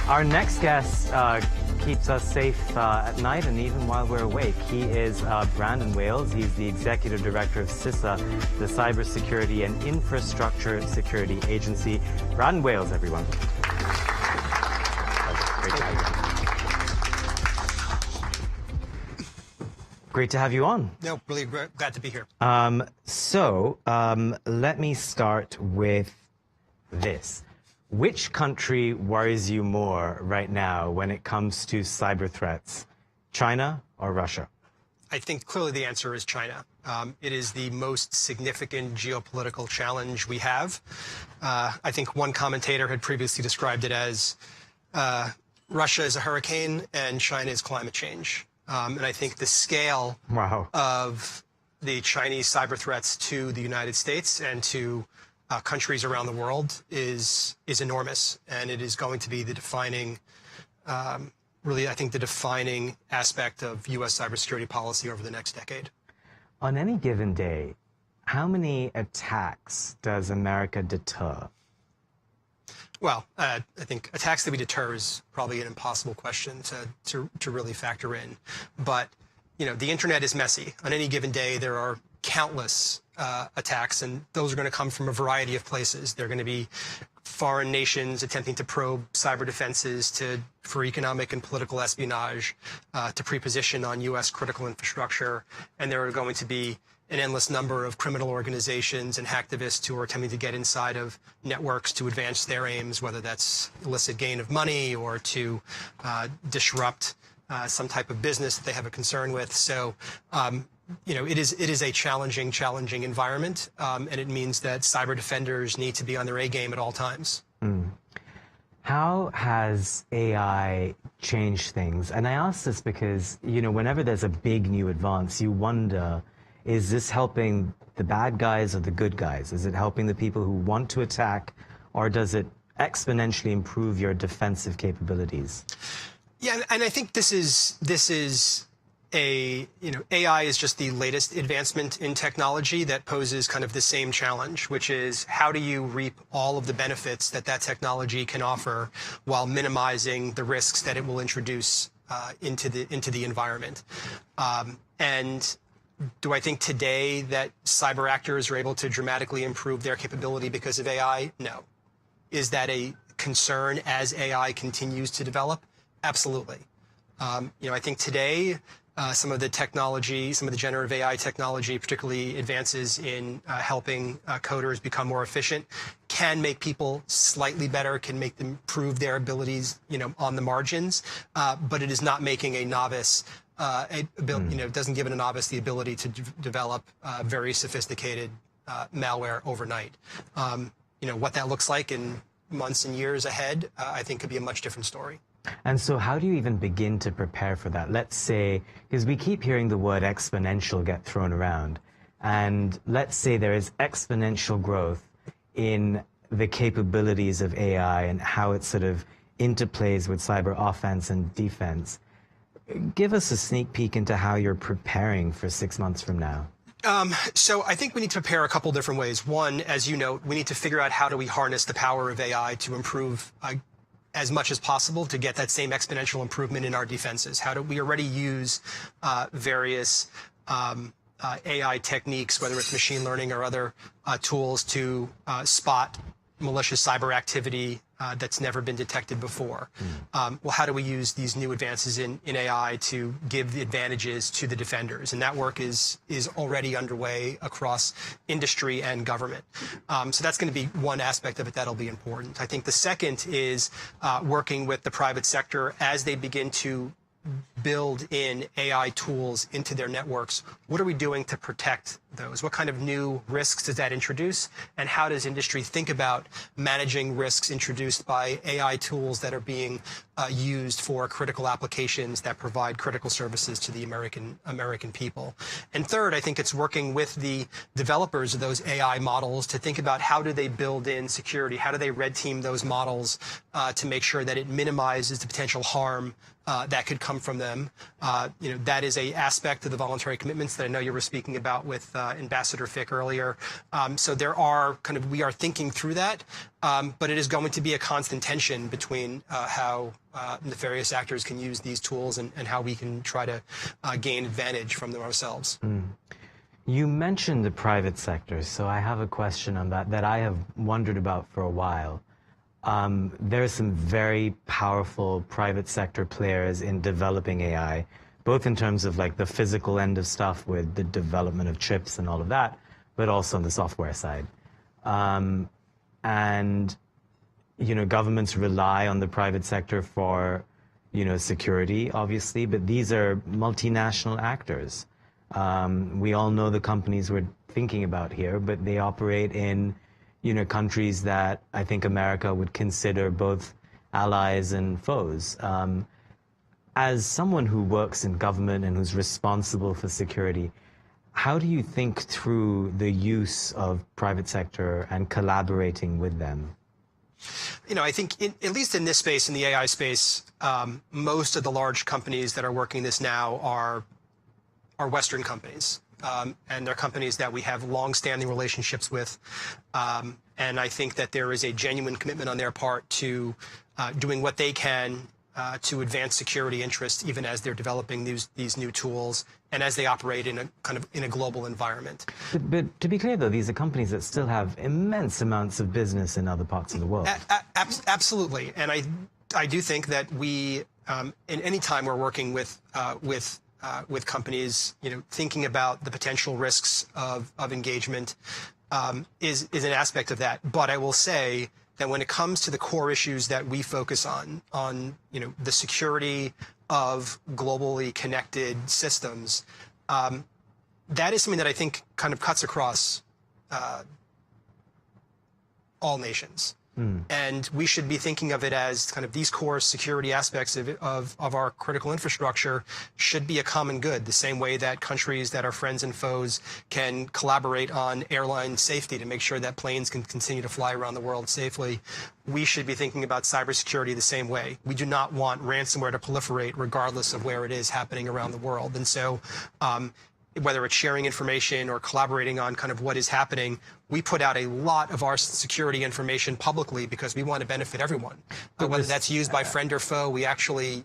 Our next guest keeps us safe at night and even while we're awake. He is Brandon Wales. He's the Executive Director of CISA, the Cybersecurity and Infrastructure Security Agency. Brandon Wales, everyone. Great to have you. Great to have you on. No, really glad to be here. Let me start with this. Which country worries you more right now when it comes to cyber threats, China or Russia? I think clearly the answer is China. It is the most significant geopolitical challenge we have. I think one commentator had previously described it as Russia is a hurricane and China is climate change. And I think the scale of the Chinese cyber threats to the United States and to countries around the world is enormous, and it is going to be the defining, really, I think, the defining aspect of U.S. cybersecurity policy over the next decade. On any given day, how many attacks does America deter? Well, I think attacks that we deter is probably an impossible question to really factor in. But, you know, the internet is messy. On any given day, there are countless attacks, and those are going to come from a variety of places. They're going to be foreign nations attempting to probe cyber defenses for economic and political espionage, to preposition on U.S. critical infrastructure. And there are going to be an endless number of criminal organizations and hacktivists who are attempting to get inside of networks to advance their aims, whether that's illicit gain of money or to disrupt some type of business that they have a concern with. So, you know, it is a challenging environment, and it means that cyber defenders need to be on their A game at all times. How has AI changed things? And I ask this because, you know, whenever there's a big new advance, you wonder, is this helping the bad guys or the good guys? Is it helping the people who want to attack, or does it exponentially improve your defensive capabilities? Yeah, and I think this is AI is just the latest advancement in technology that poses kind of the same challenge, which is how do you reap all of the benefits that technology can offer while minimizing the risks that it will introduce into the environment. And do I think today that cyber actors are able to dramatically improve their capability because of AI? No. Is that a concern as AI continues to develop? Absolutely. You know, I think today, some of the technology, some of the generative AI technology, particularly advances in helping coders become more efficient, can make people slightly better, can make them improve their abilities, you know, on the margins. But it is not making a novice, you know, it doesn't give a novice the ability to develop very sophisticated malware overnight. You know, what that looks like in months and years ahead, I think could be a much different story. And so how do you even begin to prepare for that? Let's say, because we keep hearing the word exponential get thrown around, and let's say there is exponential growth in the capabilities of AI and how it sort of interplays with cyber offense and defense. Give us a sneak peek into how you're preparing for 6 months from now. So I think we need to prepare a couple different ways. One, as you note, we need to figure out how do we harness the power of AI to improve as much as possible to get that same exponential improvement in our defenses. How do we already use various AI techniques, whether it's machine learning or other tools, to spot malicious cyber activity that's never been detected before. Well, how do we use these new advances in AI to give the advantages to the defenders? And that work is already underway across industry and government. So that's going to be one aspect of it that'll be important. I think the second is working with the private sector as they begin to build in AI tools into their networks. What are we doing to protect those? What kind of new risks does that introduce? And how does industry think about managing risks introduced by AI tools that are being used for critical applications that provide critical services to the American people? And third, I think it's working with the developers of those AI models to think about how do they build in security? How do they red team those models to make sure that it minimizes the potential harm that could come from them them. That is a aspect of the voluntary commitments that I know you were speaking about with Ambassador Fick earlier. So we are thinking through that, but it is going to be a constant tension between how nefarious actors can use these tools and how we can try to gain advantage from them ourselves. You mentioned the private sector, so I have a question on that I have wondered about for a while. There are some very powerful private sector players in developing AI, both in terms of like the physical end of stuff with the development of chips and all of that, but also on the software side. And, governments rely on the private sector for, security, obviously, but these are multinational actors. We all know the companies we're thinking about here, but they operate in, countries that I think America would consider both allies and foes. As someone who works in government and who's responsible for security, how do you think through the use of private sector and collaborating with them? I think at least in this space, in the AI space, most of the large companies that are working this now are Western companies. And they're companies that we have long-standing relationships with. And I think that there is a genuine commitment on their part to doing what they can to advance security interests, even as they're developing these new tools and as they operate in a global environment. But to be clear, though, these are companies that still have immense amounts of business in other parts of the world. Absolutely. And I do think that we, in any time we're working with companies, thinking about the potential risks of engagement is an aspect of that. But I will say that when it comes to the core issues that we focus on the security of globally connected systems, that is something that I think kind of cuts across all nations. And we should be thinking of it as kind of these core security aspects of our critical infrastructure should be a common good, the same way that countries that are friends and foes can collaborate on airline safety to make sure that planes can continue to fly around the world safely. We should be thinking about cybersecurity the same way. We do not want ransomware to proliferate regardless of where it is happening around the world. And so whether it's sharing information or collaborating on kind of what is happening, we put out a lot of our security information publicly because we want to benefit everyone. Whether that's used by friend or foe, we actually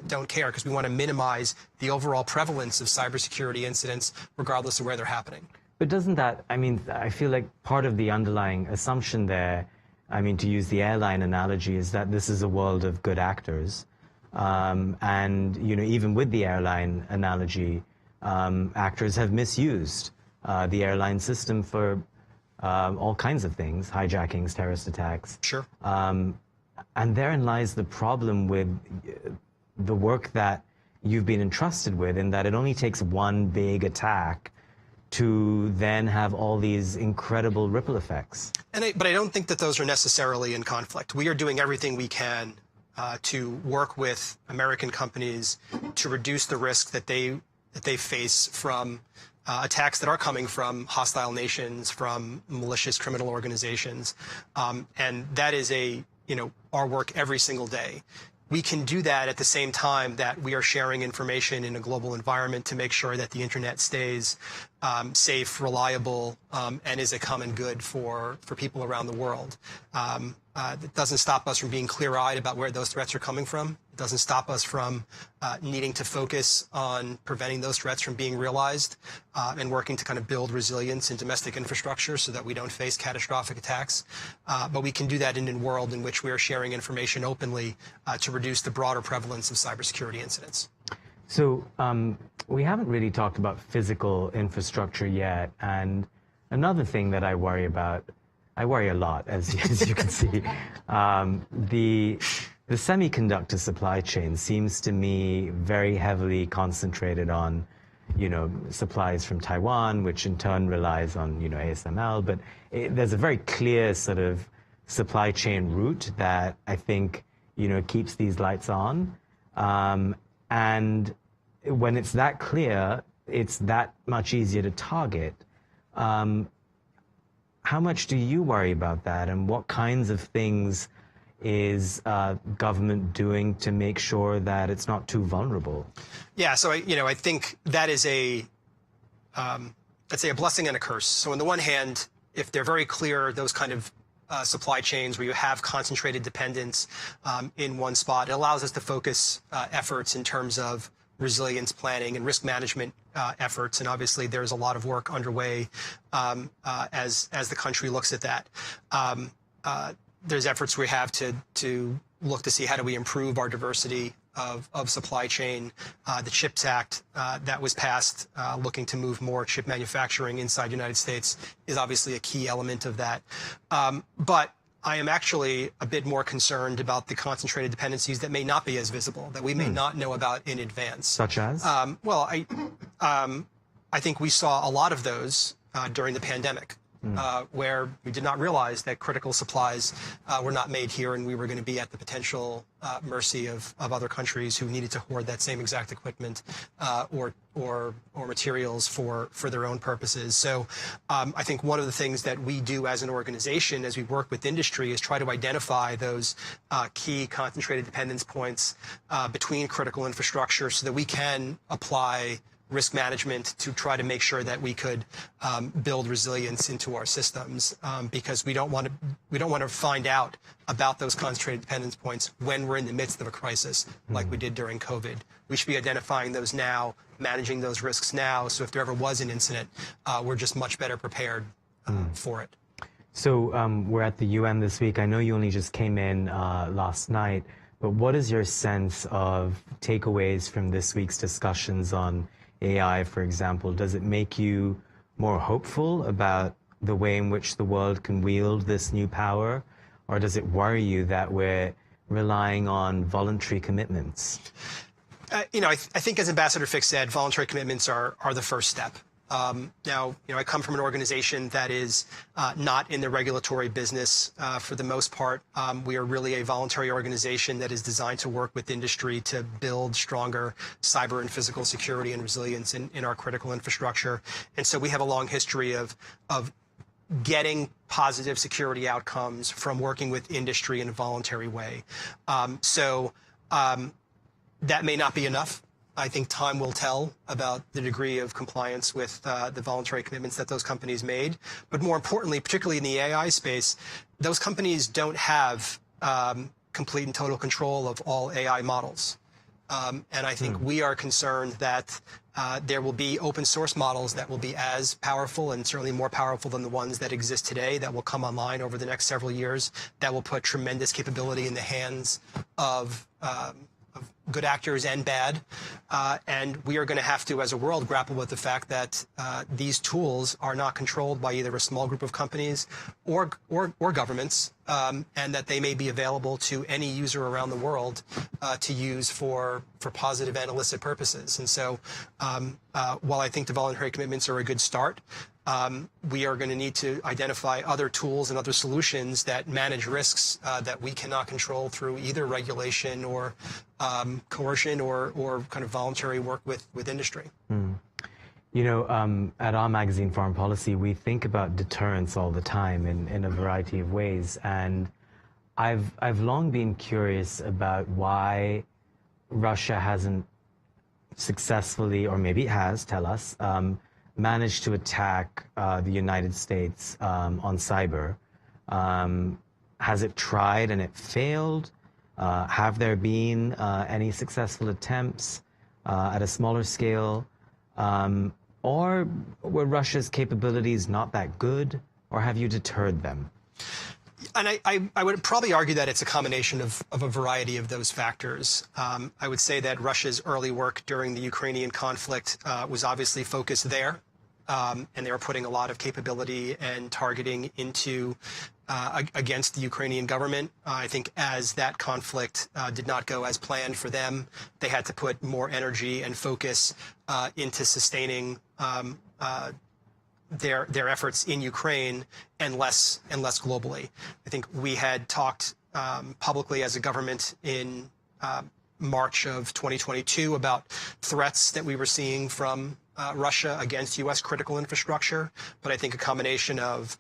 don't care because we want to minimize the overall prevalence of cybersecurity incidents regardless of where they're happening. But doesn't that, I feel like part of the underlying assumption there, to use the airline analogy, is that this is a world of good actors. And, even with the airline analogy, actors have misused the airline system for all kinds of things, hijackings, terrorist attacks. Sure. And therein lies the problem with the work that you've been entrusted with, in that it only takes one big attack to then have all these incredible ripple effects. But I don't think that those are necessarily in conflict. We are doing everything we can to work with American companies to reduce the risk that they face from attacks that are coming from hostile nations, from malicious criminal organizations. And that is our work every single day. We can do that at the same time that we are sharing information in a global environment to make sure that the internet stays safe, reliable, and is a common good for people around the world. It doesn't stop us from being clear-eyed about where those threats are coming from. It doesn't stop us from needing to focus on preventing those threats from being realized and working to kind of build resilience in domestic infrastructure so that we don't face catastrophic attacks. But we can do that in a world in which we are sharing information openly to reduce the broader prevalence of cybersecurity incidents. So we haven't really talked about physical infrastructure yet. And another thing that I worry about, I worry a lot, as you can see, the semiconductor supply chain seems to me very heavily concentrated on, supplies from Taiwan, which in turn relies on, ASML. But there's a very clear sort of supply chain route that I think, keeps these lights on. And when it's that clear, it's that much easier to target. How much do you worry about that, and what kinds of things, is government doing to make sure that it's not too vulnerable? Yeah, so I think that is let's say a blessing and a curse. So on the one hand, if they're very clear, those kind of supply chains where you have concentrated dependence in one spot, it allows us to focus efforts in terms of resilience planning and risk management efforts. And obviously, there's a lot of work underway as the country looks at that. There's efforts we have to look to see how do we improve our diversity of supply chain. The CHIPS Act that was passed, looking to move more chip manufacturing inside the United States, is obviously a key element of that. But I am actually a bit more concerned about the concentrated dependencies that may not be as visible, that we may not know about in advance. Such as? Well, I think we saw a lot of those during the pandemic. Where we did not realize that critical supplies were not made here, and we were going to be at the potential mercy of other countries who needed to hoard that same exact equipment or materials for their own purposes. So I think one of the things that we do as an organization, as we work with industry, is try to identify those key concentrated dependence points between critical infrastructure so that we can apply risk management to try to make sure that we could build resilience into our systems, because we don't want to find out about those concentrated dependence points when we're in the midst of a crisis like we did during COVID. We should be identifying those now, managing those risks now, so if there ever was an incident, we're just much better prepared for it. So we're at the UN this week. I know you only just came in last night, but what is your sense of takeaways from this week's discussions on AI, for example? Does it make you more hopeful about the way in which the world can wield this new power? Or does it worry you that we're relying on voluntary commitments? I think, as Ambassador Fick said, voluntary commitments are the first step. Now, I come from an organization that is not in the regulatory business for the most part. We are really a voluntary organization that is designed to work with industry to build stronger cyber and physical security and resilience in our critical infrastructure. And so we have a long history of getting positive security outcomes from working with industry in a voluntary way. That may not be enough. I think time will tell about the degree of compliance with the voluntary commitments that those companies made. But more importantly, particularly in the AI space, those companies don't have complete and total control of all AI models. And I think we are concerned that there will be open source models that will be as powerful and certainly more powerful than the ones that exist today, that will come online over the next several years, that will put tremendous capability in the hands of good actors and bad. And we are going to have to, as a world, grapple with the fact that these tools are not controlled by either a small group of companies or governments, and that they may be available to any user around the world to use for positive and illicit purposes. And so while I think the voluntary commitments are a good start, we are going to need to identify other tools and other solutions that manage risks that we cannot control through either regulation or coercion or kind of voluntary work with industry. You know, at our magazine, Foreign Policy, we think about deterrence all the time in a variety of ways. And I've long been curious about why Russia hasn't successfully, or maybe it has, tell us, managed to attack the United States on cyber. Has it tried and it failed? Have there been any successful attempts at a smaller scale? Or were Russia's capabilities not that good? Or have you deterred them? And I would probably argue that it's a combination of a variety of those factors. I would say that Russia's early work during the Ukrainian conflict was obviously focused there. And they were putting a lot of capability and targeting into against the Ukrainian government. I think as that conflict did not go as planned for them, they had to put more energy and focus into sustaining their efforts in Ukraine and less globally. I think we had talked publicly as a government in March of 2022 about threats that we were seeing from Russia against U.S. critical infrastructure, but I think a combination of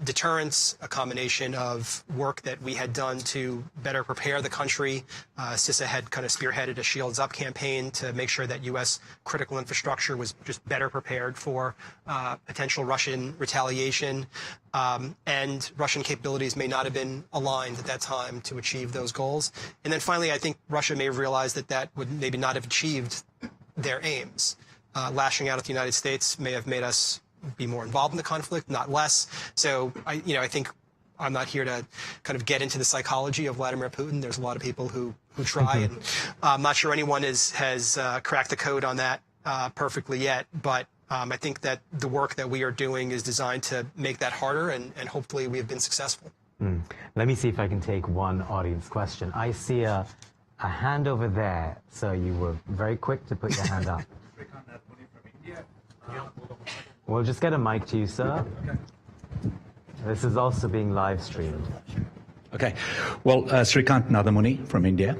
deterrence, a combination of work that we had done to better prepare the country. CISA had kind of spearheaded a Shields Up campaign to make sure that U.S. critical infrastructure was just better prepared for potential Russian retaliation. And Russian capabilities may not have been aligned at that time to achieve those goals. And then finally, I think Russia may have realized that that would maybe not have achieved their aims. Lashing out at the United States may have made us be more involved in the conflict, not less. So I think I'm not here to kind of get into the psychology of Vladimir Putin. There's a lot of people who try, and I'm not sure anyone has cracked the code on that perfectly yet. But I think that the work that we are doing is designed to make that harder, and hopefully we have been successful. Let me see if I can take one audience question. I see a hand over there, so you were very quick to put your hand up. We'll just get a mic to you, sir. Okay. This is also being live streamed. Okay. Well, Srikant Nadamuni from India.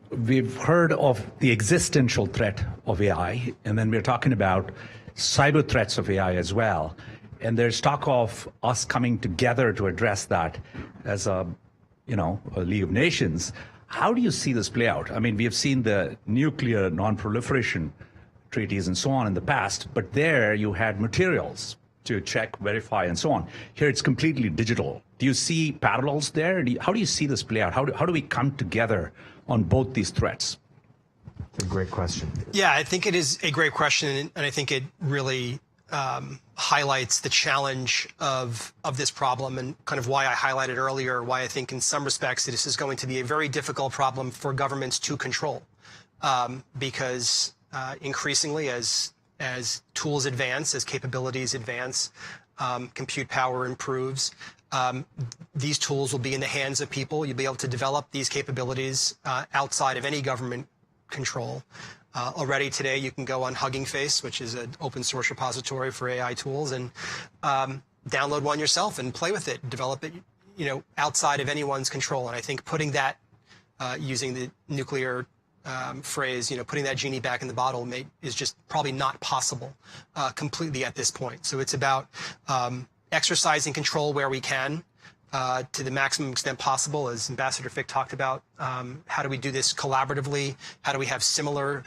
We've heard of the existential threat of AI, and then we're talking about cyber threats of AI as well. And there's talk of us coming together to address that as a League of Nations. How do you see this play out? I mean, we have seen the nuclear non-proliferation treaties and so on in the past, but there you had materials to check, verify, and so on. Here it's completely digital. Do you see parallels there? How do you see this play out? How do we come together on both these threats? It's a great question. Yeah, I think it is a great question, and I think it really highlights the challenge of this problem, and kind of why I highlighted earlier, why I think in some respects this is going to be a very difficult problem for governments to control, because increasingly as tools advance, as capabilities advance, compute power improves, these tools will be in the hands of people. You'll be able to develop these capabilities outside of any government control. Already today, you can go on Hugging Face, which is an open source repository for AI tools, and download one yourself and play with it, develop it, outside of anyone's control. And I think putting that, using the nuclear phrase, putting that genie back in the bottle is just probably not possible completely at this point. So it's about exercising control where we can to the maximum extent possible, as Ambassador Fick talked about. How do we do this collaboratively? How do we have similar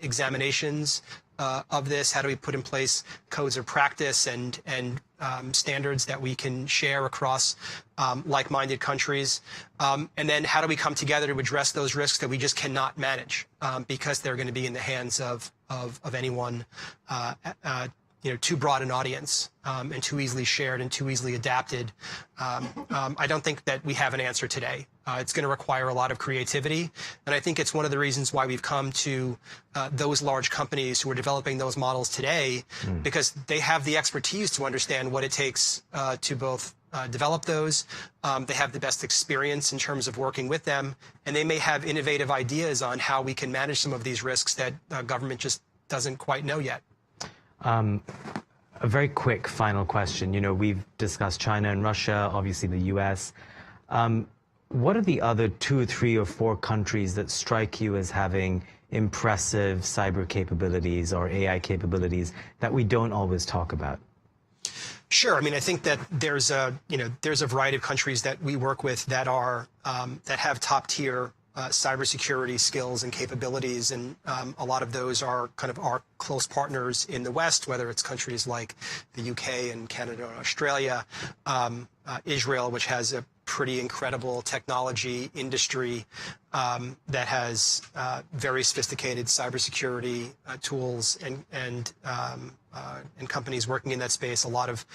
examinations of this? How do we put in place codes of practice and standards that we can share across like-minded countries? And then how do we come together to address those risks that we just cannot manage because they're going to be in the hands of anyone, too broad an audience and too easily shared and too easily adapted? I don't think that we have an answer today. It's going to require a lot of creativity. And I think it's one of the reasons why we've come to those large companies who are developing those models today, because they have the expertise to understand what it takes to both develop those. They have the best experience in terms of working with them. And they may have innovative ideas on how we can manage some of these risks that government just doesn't quite know yet. A very quick final question. We've discussed China and Russia, obviously the US. What are the other 2, 3, or 4 countries that strike you as having impressive cyber capabilities or AI capabilities that we don't always talk about? Sure. I mean, I think that there's a variety of countries that we work with that are that have top tier cybersecurity skills and capabilities, and a lot of those are kind of our close partners in the West, whether it's countries like the UK and Canada and Australia, Israel, which has a pretty incredible technology industry that has very sophisticated cybersecurity tools and companies working in that space, a lot of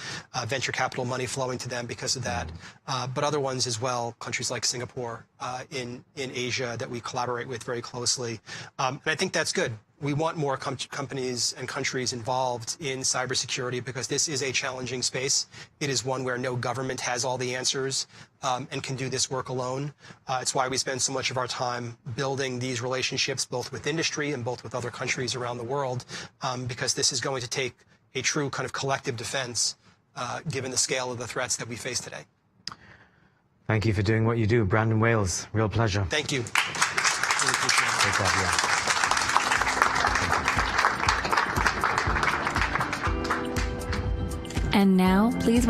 venture capital money flowing to them because of that. But other ones as well, countries like Singapore in Asia that we collaborate with very closely. And I think that's good. We want more companies and countries involved in cybersecurity because this is a challenging space. It is one where no government has all the answers and can do this work alone. It's why we spend so much of our time building these relationships, both with industry and both with other countries around the world, because this is going to take a true kind of collective defense, given the scale of the threats that we face today. Thank you for doing what you do. Brandon Wales, real pleasure. Thank you. Really appreciate it. Great to have you. And now, please